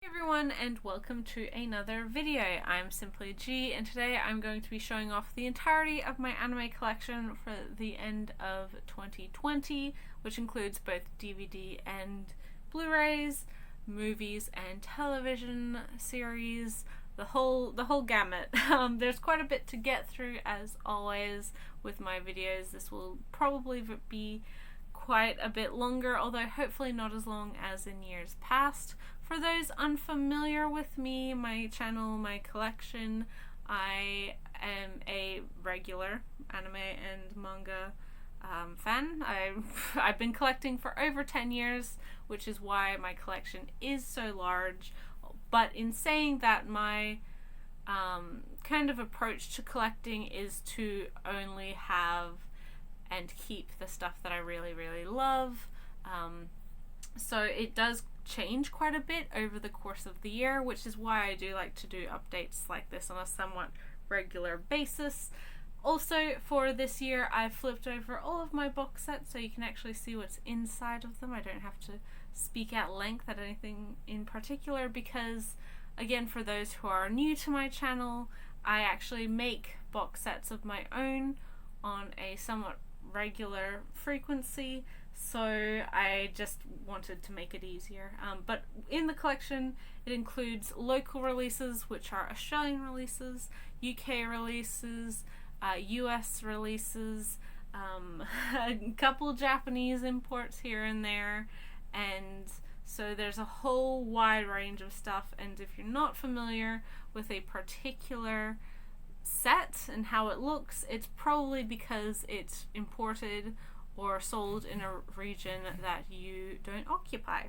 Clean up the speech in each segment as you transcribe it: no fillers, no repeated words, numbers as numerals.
Hey everyone, and welcome to another video. I'm SimplyG, and today I'm going to be showing off the entirety of my anime collection for the end of 2020, which includes both DVD and Blu-rays, movies and television series, the whole gamut. There's quite a bit to get through, as always with my videos. This will probably be quite a bit longer, although hopefully not as long as in years past. For those unfamiliar with me, my channel, my collection, I am a regular anime and manga fan. I've been collecting for over 10 years, which is why my collection is so large. But in saying that, my kind of approach to collecting is to only have and keep the stuff that I really, really love. So it does change quite a bit over the course of the year, which is why I do like to do updates like this on a somewhat regular basis. Also, for this year, I've flipped over all of my box sets so you can actually see what's inside of them. I don't have to speak at length at anything in particular because, again, for those who are new to my channel, I actually make box sets of my own on a somewhat regular frequency, so I just wanted to make it easier. But in the collection, it includes local releases, which are Australian releases, UK releases, US releases, a couple Japanese imports here and there, and so there's a whole wide range of stuff. And if you're not familiar with a particular set and how it looks, it's probably because it's imported or sold in a region that you don't occupy.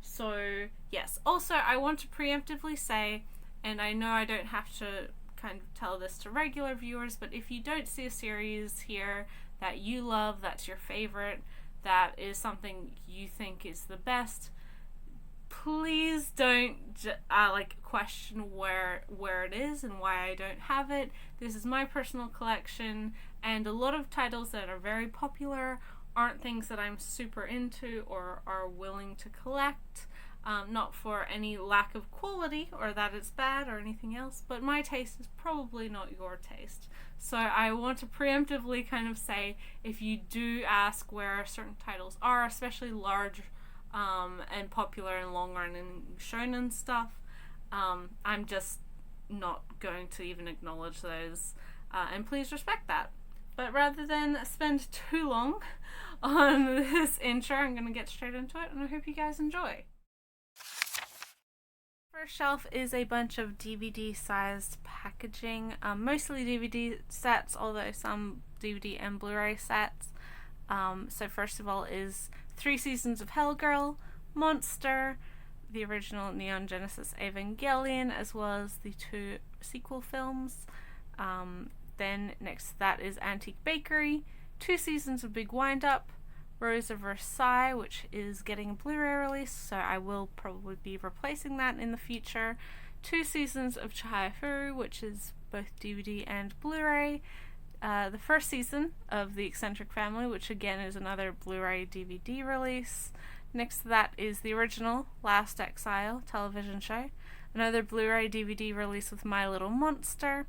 So yes, also I want to preemptively say, and I know I don't have to kind of tell this to regular viewers, but if you don't see a series here that you love, that's your favorite, that is something you think is the best, please don't question where it is and why I don't have it. This is my personal collection, and a lot of titles that are very popular aren't things that I'm super into or are willing to collect. Not for any lack of quality or that it's bad or anything else, but my taste is probably not your taste. So I want to preemptively kind of say, if you do ask where certain titles are, especially large and popular and long-running shonen stuff, I'm just not going to even acknowledge those, and please respect that. But rather than spend too long on this intro, I'm going to get straight into it, and I hope you guys enjoy. First shelf is a bunch of DVD-sized packaging, mostly DVD sets, although some DVD and Blu-ray sets. So first of all is 3 seasons of Hell Girl, Monster, the original Neon Genesis Evangelion, as well as the 2 sequel films. Then next to that is Antique Bakery, 2 seasons of Big Wind Up, Rose of Versailles, which is getting a Blu-ray release, so I will probably be replacing that in the future, 2 seasons of Chihayafuru, which is both DVD and Blu-ray, the first season of The Eccentric Family, which again is another Blu-ray DVD release. Next to that is the original Last Exile television show, another Blu-ray DVD release with My Little Monster,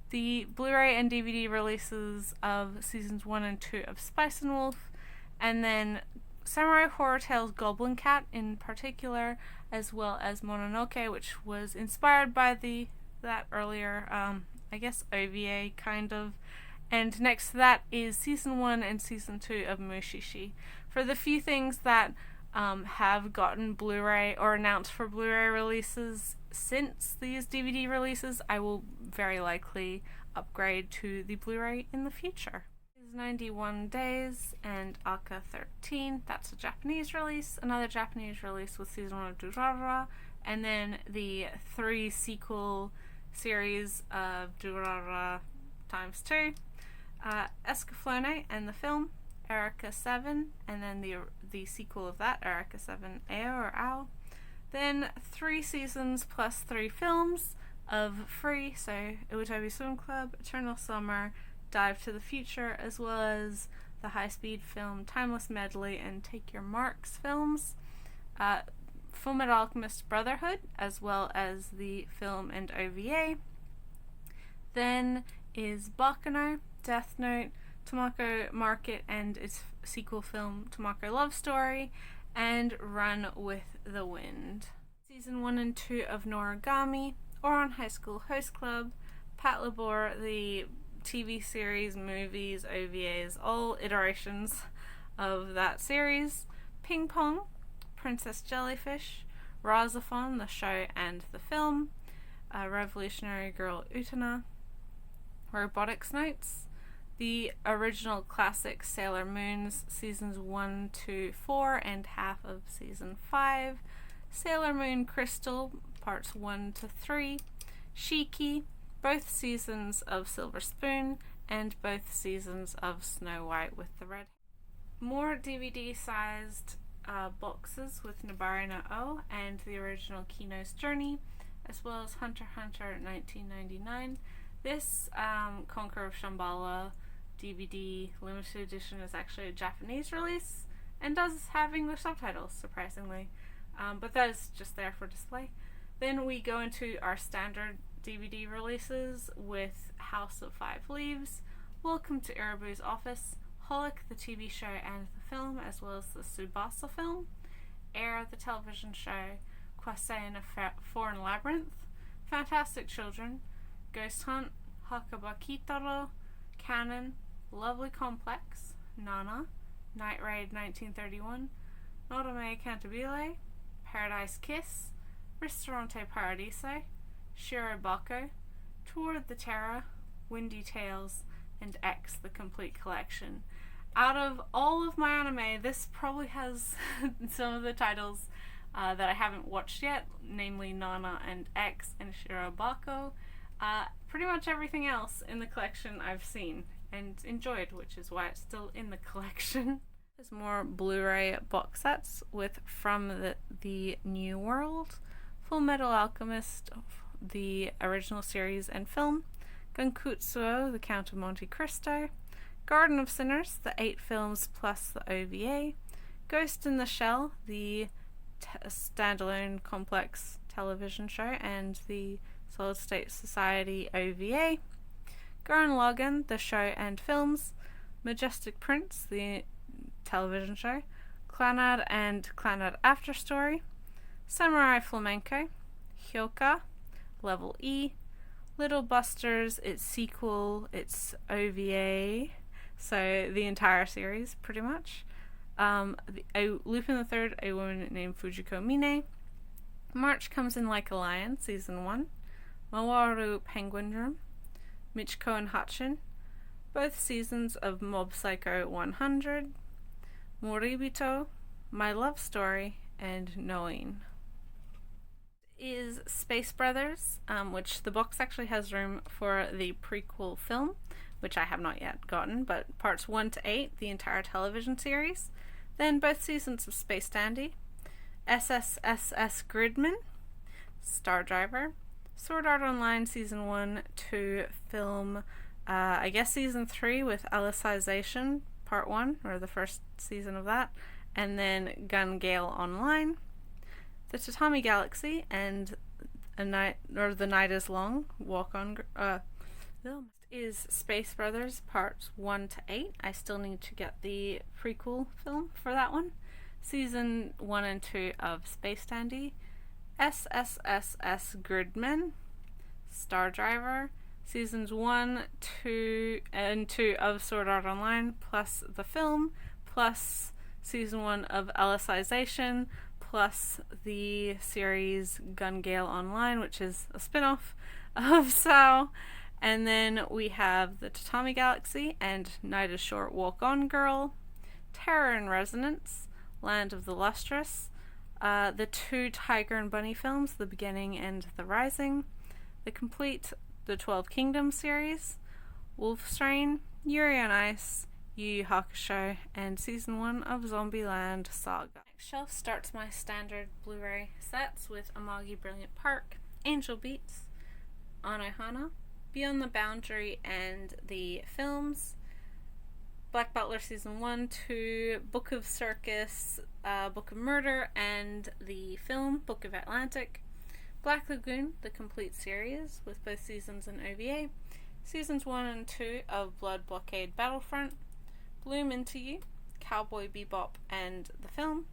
the Blu-ray and DVD releases of seasons 1 and 2 of Spice and Wolf, and then Samurai Horror Tales Goblin Cat in particular, as well as Mononoke, which was inspired by that earlier, I guess, OVA kind of. And next to that is season 1 and season 2 of Mushishi. For the few things that have gotten Blu-ray or announced for Blu-ray releases since these DVD releases, I will very likely upgrade to the Blu-ray in the future. 91 Days and Aka 13, that's a Japanese release, another Japanese release with season 1 of Durarara, and then the 3 sequel series of Durarara times 2, Escaflowne and the film, Erika 7, and then the sequel of that, Erika 7 Ao or Ao. Then 3 seasons plus 3 films of Free, so Iwatobi Swim Club, Eternal Summer, Dive to the Future, as well as the high-speed film Timeless Medley and Take Your Marks films. Fullmetal Alchemist Brotherhood, as well as the film and OVA. Then is Baccano, Death Note, Tomoko Market and its sequel film Tomoko Love Story, and Run with the Wind. Season 1 and 2 of Noragami, Ouran High School Host Club, Patlabor, the TV series, movies, OVAs, all iterations of that series, Ping Pong, Princess Jellyfish, Razafon, the show and the film, Revolutionary Girl Utena, Robotics Notes, the original classic Sailor Moon's seasons 1 to 4 and half of season 5, Sailor Moon Crystal parts 1 to 3, Shiki, both seasons of Silver Spoon, and both seasons of Snow White with the Red. More DVD-sized boxes with Nabari no O and the original Kino's Journey, as well as Hunter x Hunter 1999. This Conqueror of Shambhala DVD limited edition is actually a Japanese release and does have English subtitles, surprisingly, but that is just there for display. Then we go into our standard DVD releases with House of Five Leaves, Welcome to Irabu's Office, Holic the TV show and the film, as well as the Tsubasa film, Air the television show, Kwasei in a Foreign Labyrinth, Fantastic Children, Ghost Hunt, Hakaba Kitaro, Canon, Lovely Complex, Nana, Night Raid 1931, Norame Cantabile, Paradise Kiss, Ristorante Paradiso, Shirobako, Toward the Terror, Windy Tales, and X the Complete Collection. Out of all of my anime, this probably has some of the titles that I haven't watched yet, namely Nana and X and Shirobako. Pretty much everything else in the collection I've seen and enjoyed, which is why it's still in the collection. There's more Blu-ray box sets with From the New World, Fullmetal Alchemist, the original series and film, Gankutsuo, the Count of Monte Cristo, Garden of Sinners, the 8 films plus the OVA, Ghost in the Shell, the standalone complex television show and the Solid State Society OVA, Gurren Lagann, the show and films, Majestic Prince, the television show, Clannad and Clannad After Story, Samurai Flamenco, Hyoka, Level E, Little Busters, its sequel, its OVA, so the entire series pretty much, Lupin the Third, A Woman Named Fujiko Mine, March Comes in Like a Lion, Season 1, Mawaru Penguin Drum, Michiko and Hatchin, both seasons of Mob Psycho 100, Moribito, My Love Story, and Knowing. Is Space Brothers, which the box actually has room for the prequel film, which I have not yet gotten, but parts 1 to 8, the entire television series, then both seasons of Space Dandy, SSSS Gridman, Star Driver, Sword Art Online Season 1 to film, I guess Season 3 with Alicization Part 1, or the first season of that, and then Gun Gale Online, The Tatami Galaxy, and The Night is Long, Walk on is Space Brothers Parts 1 to 8. I still need to get the prequel film for that one. Season 1 and 2 of Space Dandy, SSSS Gridman, Star Driver, Seasons 1, 2, and 2 of Sword Art Online, plus the film, plus Season 1 of Alicization, plus the series Gun Gale Online, which is a spin-off of SAO. And then we have The Tatami Galaxy and Night is Short, Walk On Girl, Terror in Resonance, Land of the Lustrous, the 2 Tiger and Bunny films, The Beginning and The Rising, the 12 Kingdoms series, Wolfstrain, Yuri on Ice, Yu Yu Hakusho, and Season 1 of Zombieland Saga. Next shelf starts my standard Blu-ray sets with Amagi Brilliant Park, Angel Beats, Anohana, Beyond the Boundary and the films, Black Butler Season 1, 2, Book of Circus, Book of Murder, and the film Book of Atlantic. Black Lagoon, the complete series, with both seasons and OVA. Seasons 1 and 2 of Blood Blockade Battlefront. Bloom Into You, Cowboy Bebop and the film.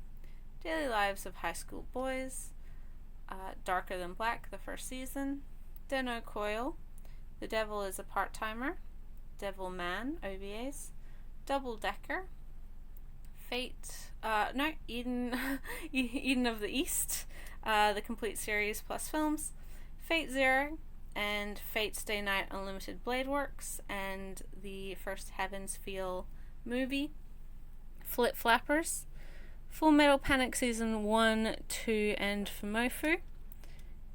Daily Lives of High School Boys. Darker Than Black, the first season. Denno Coil, The Devil is a Part-Timer. Devil Man, OVAs. Double Decker. Eden Eden of the East, the complete series plus films. Fate Zero and Fate Stay Night Unlimited Blade Works and the first Heaven's Feel movie. Flip Flappers. Full Metal Panic Season 1, 2 and Fumofu.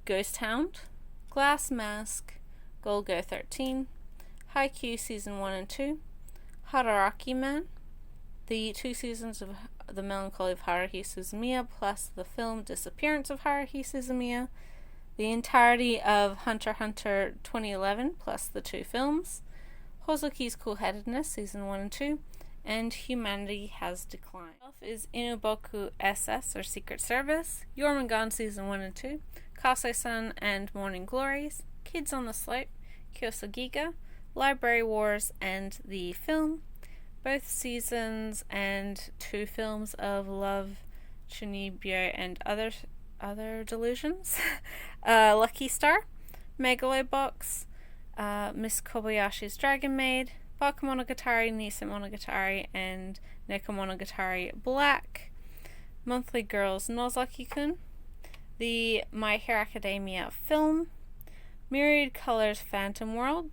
Ghost Hound. Glass Mask. Golgo 13. Haikyuu Season 1 and 2. Hadaraki Man. The 2 seasons of The Melancholy of Haruhi Suzumiya plus the film Disappearance of Haruhi Suzumiya. The entirety of Hunter x Hunter 2011 plus the 2 films. Hozuki's Cool-Headedness Season 1 and 2. And Humanity Has Declined. Is Inuboku SS or Secret Service. Jormungand Season 1 and 2. Kase-san and Morning Glories. Kids on the Slope. Kyosagiga. Library Wars and the film. Both seasons and 2 films of Love, Chunibyo and other delusions. Lucky Star, Megalobox, Miss Kobayashi's Dragon Maid, Bakemonogatari, Nisa Monogatari, and Nekomonogatari Black. Monthly Girls Nozaki-kun, the My Hero Academia film, Myriad Colors Phantom World,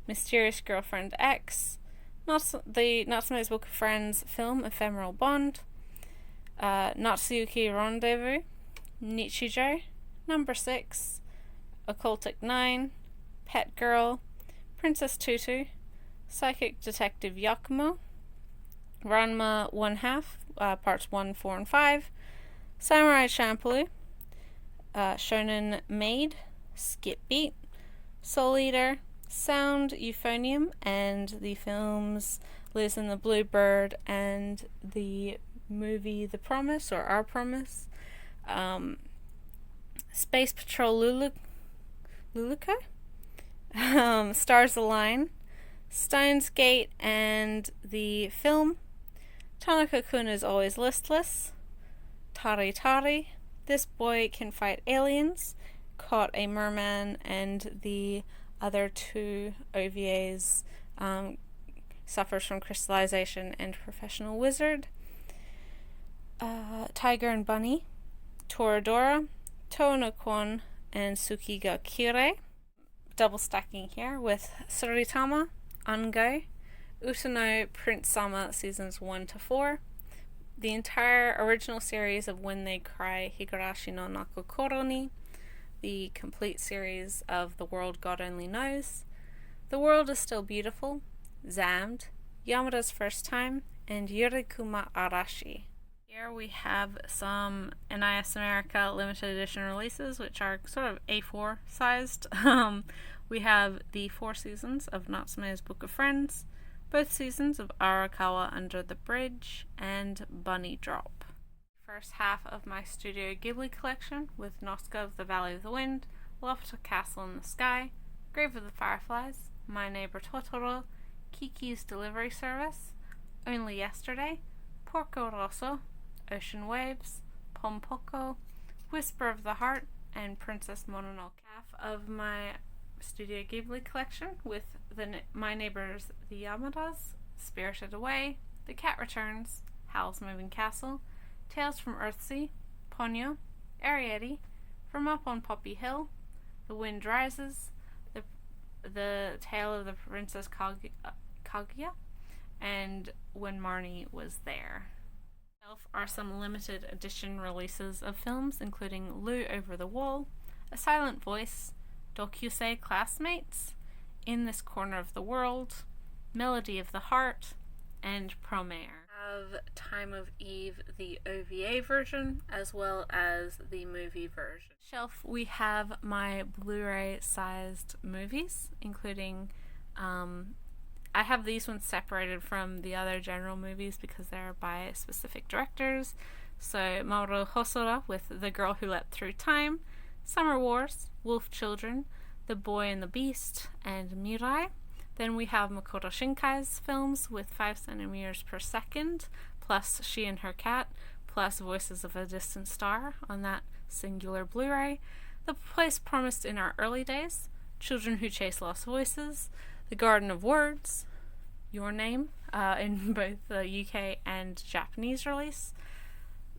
Mysterious Girlfriend X, the Natsume's Book of Friends film Ephemeral Bond, Natsuyuki Rendezvous, Nichijou, Number 6, Occultic 9, Pet Girl, Princess Tutu, Psychic Detective Yakumo, Ranma 1/2, Parts 1, 4, and 5, Samurai Champloo, Shonen Maid, Skip Beat, Soul Eater, Sound Euphonium and the films Liz and the Bluebird and the movie The Promise or Our Promise, Space Patrol Luluko, Stars Align, Steins Gate and the film, Tanaka-kun is Always Listless, Tari Tari, This Boy Can Fight Aliens, Caught a Merman, and the other 2 OVAs, Suffers from Crystallization and Professional Wizard, Tiger and Bunny, Toradora, Tono-kon, and Tsukiga Kirei. Double stacking here with Suritama, Ango, Utano Prince Sama Seasons 1 to 4, the entire original series of When They Cry Higurashi no Nakokoro ni, the complete series of The World God Only Knows, The World is Still Beautiful, Zammed, Yamada's First Time, and Yurikuma Arashi. Here we have some NIS America limited edition releases, which are sort of A4 sized. We have the 4 seasons of Natsume's Book of Friends, both seasons of Arakawa Under the Bridge, and Bunny Drop. First half of my Studio Ghibli collection with Nosuka of the Valley of the Wind, Lofta Castle in the Sky, Grave of the Fireflies, My Neighbor Totoro, Kiki's Delivery Service, Only Yesterday, Porco Rosso, Ocean Waves, Pompoko, Whisper of the Heart, and Princess Mononoke. Half of my Studio Ghibli collection with My Neighbors the Yamadas, Spirited Away, The Cat Returns, Howl's Moving Castle, Tales from Earthsea, Ponyo, Arrietty, From Up on Poppy Hill, The Wind Rises, the Tale of the Princess Kaguya, and When Marnie Was There. Are some limited edition releases of films, including Lou Over the Wall, A Silent Voice, Dokusei Classmates, In This Corner of the World, Melody of the Heart, and Promare. Of Time of Eve, the OVA version, as well as the movie version. Shelf, we have my Blu-ray sized movies, including I have these ones separated from the other general movies because they're by specific directors. So Mamoru Hosoda with The Girl Who Leapt Through Time, Summer Wars, Wolf Children, The Boy and the Beast, and Mirai. Then we have Makoto Shinkai's films with 5 centimeters per second, plus She and Her Cat, plus Voices of a Distant Star on that singular Blu-ray. The Place Promised in Our Early Days, Children Who Chase Lost Voices, The Garden of Words, Your Name, in both the UK and Japanese release,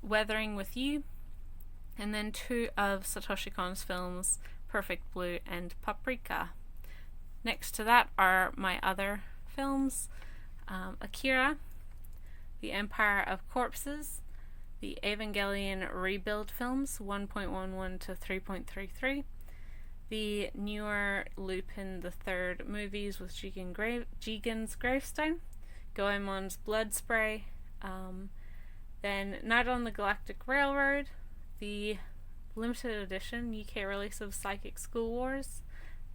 Weathering with You, and then 2 of Satoshi Kon's films, Perfect Blue and Paprika. Next to that are my other films, Akira, The Empire of Corpses, the Evangelion Rebuild films, 1.11 to 3.33, the newer Lupin the Third movies with Jigen's Gravestone, Goemon's Blood Spray, then Night on the Galactic Railroad, the limited edition UK release of Psychic School Wars,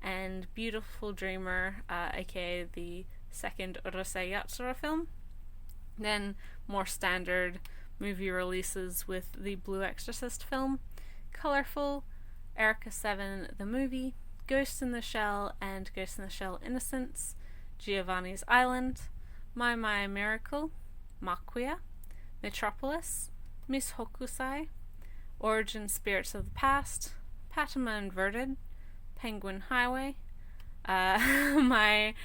and Beautiful Dreamer, aka the second Urusei Yatsura film. Then more standard movie releases with the Blue Exorcist film, Colorful, Erica 7 the movie, Ghost in the Shell and Ghost in the Shell Innocence, Giovanni's Island, My Miracle, Makuya, Metropolis, Miss Hokusai, Origin Spirits of the Past, Patama Inverted, Penguin Highway, my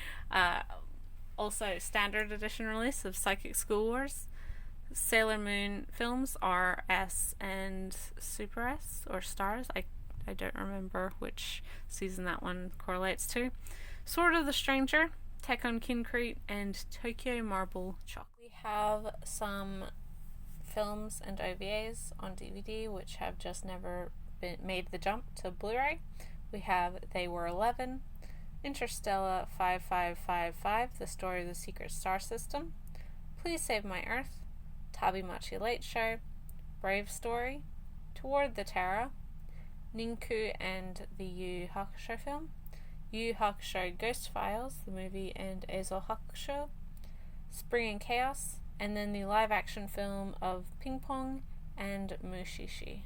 also standard edition release of Psychic School Wars, Sailor Moon films, RS and Super S, or Stars, I don't remember which season that one correlates to, Sword of the Stranger, Tekkon Kincrete, and Tokyo Marble Chocolate. We have some films and OVAs on DVD which have just never made the jump to Blu-ray. We have They Were 11, Interstellar 5555, The Story of the Secret Star System, Please Save My Earth, Tabimachi Late Show, Brave Story, Toward the Terror, Ninku and the Yu Yu Hakusho film, Yu Yu Hakusho Ghost Files, the movie, and Eizo Hakusho, Spring and Chaos, and then the live action film of Ping Pong and Mushishi.